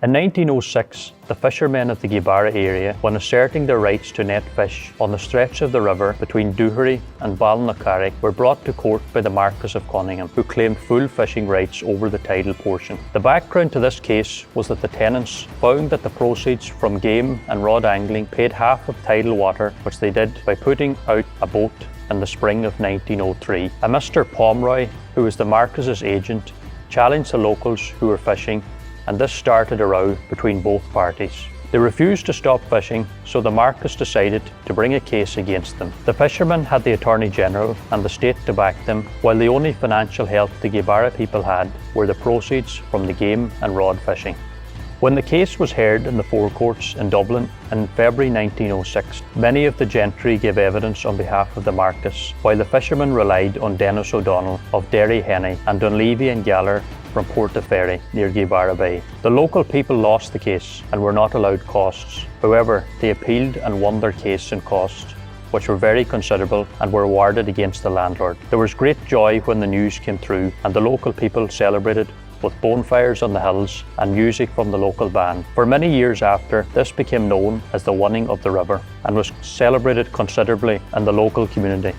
In 1906, the fishermen of the Gweebarra area, when asserting their rights to net fish on the stretch of the river between Doohery and Ballinacary, were brought to court by the Marquess of Conyngham, who claimed full fishing rights over the tidal portion. The background to this case was that the tenants found that the proceeds from game and rod angling paid half of tidal water, which they did by putting out a boat in the spring of 1903. A Mr. Pomeroy, who was the Marquess's agent, challenged the locals who were fishing, and this started a row between both parties. They refused to stop fishing, so the Marquess decided to bring a case against them. The fishermen had the Attorney General and the state to back them, while the only financial help the Gweebarra people had were the proceeds from the game and rod fishing. When the case was heard in the Four Courts in Dublin in February 1906, many of the gentry gave evidence on behalf of the Marquess, while the fishermen relied on Dennis O'Donnell of Derryhenny and Dunleavy and Gallagher from Portaferry near Gweebarra Bay. The local people lost the case and were not allowed costs. However, they appealed and won their case and costs, which were very considerable and were awarded against the landlord. There was great joy when the news came through, and the local people celebrated with bonfires on the hills and music from the local band. For many years after, this became known as the winning of the river and was celebrated considerably in the local community.